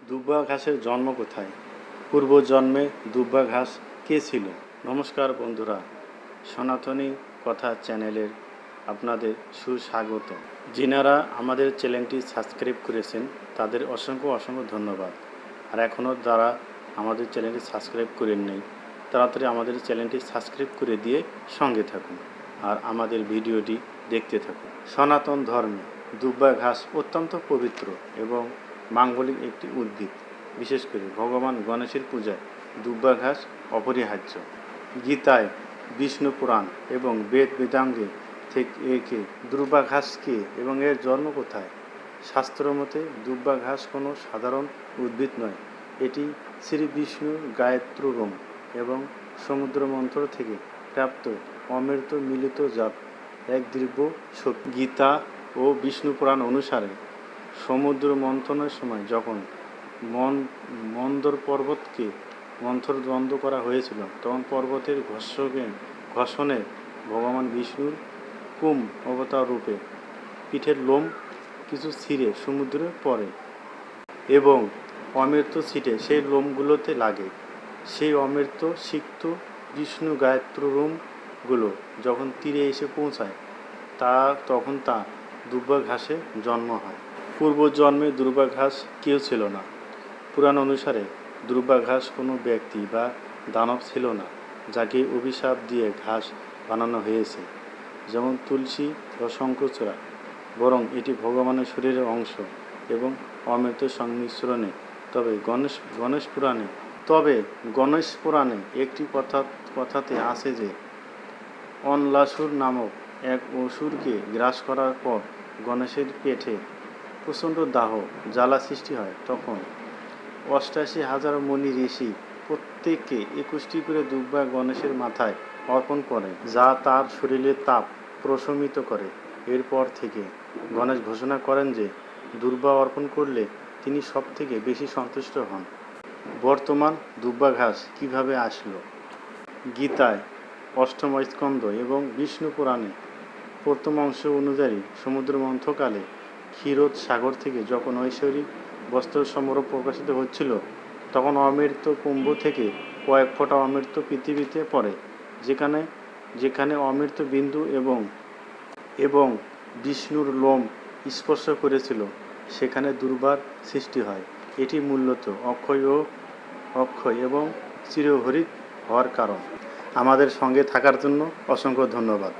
দুব্বা ঘাসের জন্ম কোথায়? পূর্বজন্মে দুব্বা ঘাস কে ছিল? নমস্কার বন্ধুরা, সনাতনী কথা চ্যানেলের আপনাদের সুস্বাগত। যিনারা আমাদের চ্যানেলটি সাবস্ক্রাইব করেছেন তাদের অসংখ্য অসংখ্য ধন্যবাদ। আর এখনও যারা আমাদের চ্যানেলটি সাবস্ক্রাইব করেন নাই, তাড়াতাড়ি আমাদের চ্যানেলটি সাবস্ক্রাইব করে দিয়ে সঙ্গে থাকুন আর আমাদের ভিডিওটি দেখতে থাকুন। সনাতন ধর্মে দুব্বা ঘাস অত্যন্ত পবিত্র এবং মাঙ্গলিক একটি উদ্ভিদ। বিশেষ করে ভগবান গণেশের পূজায় দুব্বা ঘাস অপরিহার্য। গীতায়, বিষ্ণু পুরাণ এবং বেদ বেদাঙ্গে থেকে একে দুব্বা ঘাস কে এবং এর জন্ম কোথায়? শাস্ত্র মতে দুব্বা ঘাস কোনো সাধারণ উদ্ভিদ নয়, এটি শ্রী বিষ্ণুর গায়ত্রোরম এবং সমুদ্র মন্থর থেকে প্রাপ্ত অমৃত মিলিত জাত এক দিব্য শক্তি। গীতা ও বিষ্ণু পুরাণ অনুসারে সমুদ্র মন্থনের সময় যখন মন্দর পর্বতকে মন্থর দ্বন্দ্ব করা হয়েছিল, তখন পর্বতের ঘর্ষণে ভগবান বিষ্ণুর কুম অবতার রূপে পিঠের লোম কিছু ছিঁড়ে সমুদ্রে পড়ে এবং অমৃত ছিটে সেই লোমগুলোতে লাগে। সেই অমৃত সিক্ত বিষ্ণু গায়ত্রোরমগুলো যখন তীরে এসে পৌঁছায় তখন তা দুব্বা ঘাসে জন্ম হয়। পূর্বজন্মে দুব্বা ঘাস কেউ ছিল না। পুরাণ অনুসারে দুব্বা ঘাস কোনো ব্যক্তি বা দানব ছিল না যাকে অভিশাপ দিয়ে ঘাস বানানো হয়েছে, যেমন তুলসী বা শঙ্খচূড়া, বরং এটি ভগবানের শরীরের অংশ এবং অমৃত সংমিশ্রণে। গণেশ পুরাণে একটি কথাতে আছে যে অনলাসুর নামক এক অসুরকে গ্রাস করার পর গণেশের পেটে প্রচণ্ড দাহ জ্বালা সৃষ্টি হয়। তখন ৮৮,০০০ মুনি ঋষি প্রত্যেককে ২১টি করে দুব্বা গণেশের মাথায় অর্পণ করে, যা তার শরীরের তাপ প্রশমিত করে। এরপর থেকে গণেশ ঘোষণা করেন যে দুব্বা অর্পণ করলে তিনি সব থেকে বেশি সন্তুষ্ট হন। বর্তমান দুব্বা ঘাস কীভাবে আসলো? গীতায় ৮ম স্কন্ধ এবং বিষ্ণু পুরাণে প্রথম অংশ অনুযায়ী সমুদ্র মন্থনকালে ক্ষীরোদ সাগর থেকে যখন ঐশ্বরিক বস্ত্র সমারোহ প্রকাশিত হচ্ছিল, তখন অমৃত কুম্ভ থেকে কয়েক ফোঁটা অমৃত পৃথিবীতে পড়ে। যেখানে অমৃত বিন্দু এবং বিষ্ণুর লোম স্পর্শ করেছিল, সেখানে দুব্বার সৃষ্টি হয়। এটি মূলত অক্ষয় এবং চিরহরিত হওয়ার কারণ। আমাদের সঙ্গে থাকার জন্য অসংখ্য ধন্যবাদ।